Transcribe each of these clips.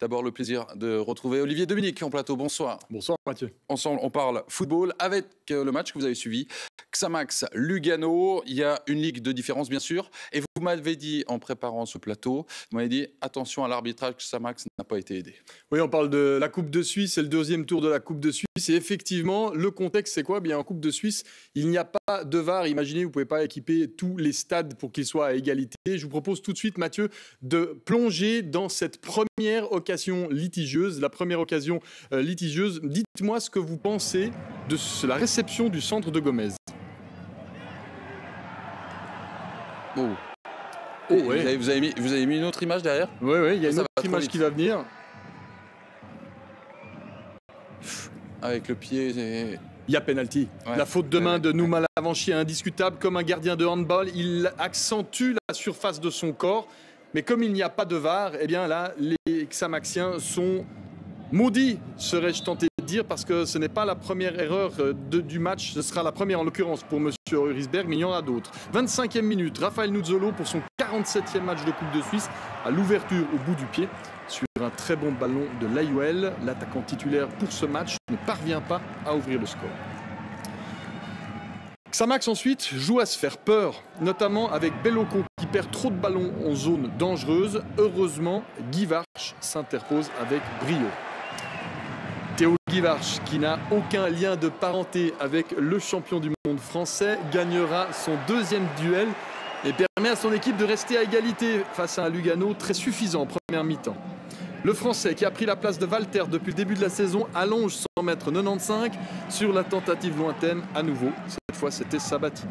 D'abord, le plaisir de retrouver Olivier Dominique en plateau. Bonsoir. Bonsoir Mathieu. Ensemble, on parle football avec le match que vous avez suivi. Xamax Lugano, il y a une ligue de différence bien sûr. Et vous m'avez dit en préparant ce plateau, vous m'avez dit attention à l'arbitrage, Xamax n'a pas été aidé. Oui, on parle de la Coupe de Suisse, c'est le deuxième tour de la Coupe de Suisse. Et effectivement, le contexte c'est quoi? Bien, en Coupe de Suisse, il n'y a pas de VAR. Imaginez, vous ne pouvez pas équiper tous les stades pour qu'ils soient à égalité. Je vous propose tout de suite, Mathieu, de plonger dans cette première occasion litigieuse. La première occasion litigieuse. Dites-moi ce que vous pensez de la réception du centre de Gomez. Oh. Oh, ouais. Vous avez mis une autre image derrière? Oui, il y a une autre image qui va venir. Avec le pied... Il y a penalty. Ouais. La faute de main de Nouma Lavanchi est indiscutable. Comme un gardien de handball, il accentue la surface de son corps. Mais comme il n'y a pas de VAR, eh bien là, les Xamaxiens sont maudits, serais-je tenté de dire, parce que ce n'est pas la première erreur du match. Ce sera la première en l'occurrence pour M. Urisberg, mais il y en a d'autres. 25e minute, Raphaël Nuzzolo pour son 47e match de Coupe de Suisse à l'ouverture au bout du pied. Sur un très bon ballon de Layuel, l'attaquant titulaire pour ce match ne parvient pas à ouvrir le score. Xamax ensuite joue à se faire peur, notamment avec Bellocco qui perd trop de ballons en zone dangereuse. Heureusement, Guy Varche s'interpose avec brio. Théo Guy Varche, qui n'a aucun lien de parenté avec le champion du monde français, gagnera son deuxième duel et permet à son équipe de rester à égalité face à un Lugano très suffisant en première mi-temps. Le Français, qui a pris la place de Walter depuis le début de la saison, allonge son mètre 95 sur la tentative lointaine à nouveau. Cette fois, c'était Sabati.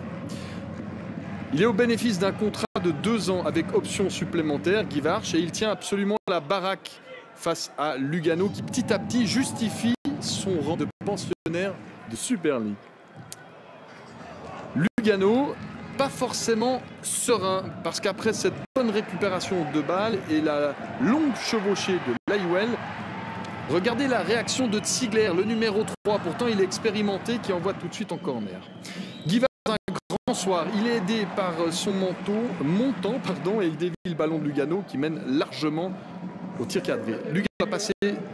Il est au bénéfice d'un contrat de 2 ans avec option supplémentaire, Guy Varche, et il tient absolument la baraque face à Lugano, qui petit à petit justifie son rang de pensionnaire de Super League. Lugano, pas forcément serein, parce qu'après cette bonne récupération de balles et la longue chevauchée de Layuel, regardez la réaction de Ziegler, le numéro 3, pourtant il est expérimenté, qui envoie tout de suite en corner. Guy Varche, un grand soir, il est aidé par son montant, et il dévie le ballon de Lugano qui mène largement au tir cadré. Lugano va passer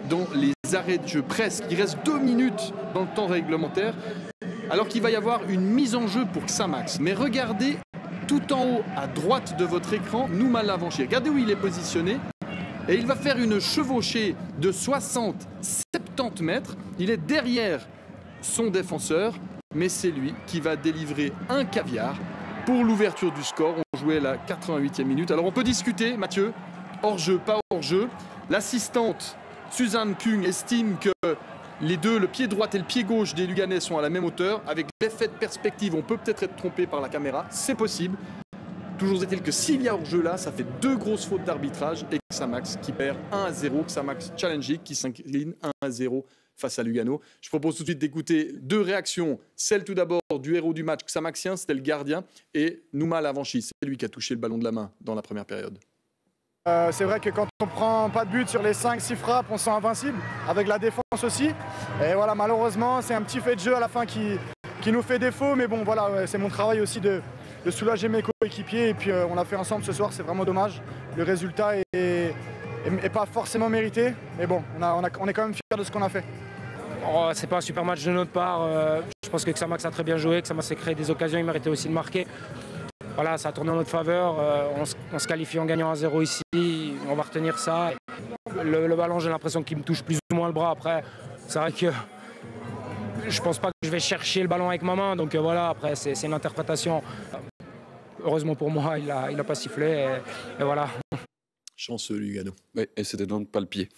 dans les arrêts de jeu presque, il reste 2 minutes dans le temps réglementaire, alors qu'il va y avoir une mise en jeu pour Xamax. Mais regardez tout en haut à droite de votre écran, Nouma Lavanchi. Regardez où il est positionné. Et il va faire une chevauchée de 60-70 mètres. Il est derrière son défenseur, mais c'est lui qui va délivrer un caviar pour l'ouverture du score. On jouait la 88e minute. Alors on peut discuter, Mathieu, hors-jeu, pas hors-jeu. L'assistante Suzanne Kung estime que les deux, le pied droit et le pied gauche des Luganais sont à la même hauteur. Avec l'effet de perspective, on peut peut-être être trompé par la caméra. C'est possible. Toujours est-il que s'il y a hors-jeu là, ça fait 2 grosses fautes d'arbitrage et Xamax qui perd 1-0. Xamax Challenge qui s'incline 1-0 face à Lugano. Je propose tout de suite d'écouter 2 réactions. Celle tout d'abord du héros du match xamaxien, c'était le gardien, et Nouma Lavanchi, c'est lui qui a touché le ballon de la main dans la première période. C'est vrai que quand on prend pas de but sur les 5-6 frappes, on se sent invincible, avec la défense aussi. Et voilà, malheureusement, c'est un petit fait de jeu à la fin qui nous fait défaut. Mais bon, voilà, c'est mon travail aussi de soulager mes coéquipiers. Et puis on l'a fait ensemble ce soir, c'est vraiment dommage. Le résultat est pas forcément mérité. Mais bon, on est quand même fiers de ce qu'on a fait. Oh, c'est pas un super match de notre part. Je pense que Xamax a très bien joué, que Xamax a créé des occasions, il méritait aussi de marquer. Voilà, ça a tourné en notre faveur. On se qualifie en gagnant 1-0 ici. On va retenir ça. Le ballon, j'ai l'impression qu'il me touche plus ou moins le bras. Après, c'est vrai que je pense pas que je vais chercher le ballon avec ma main. Donc voilà, après, c'est une interprétation. Heureusement pour moi, il a pas sifflé. Et voilà. Chanceux, Lugano. Oui, et c'était donc pas le pied.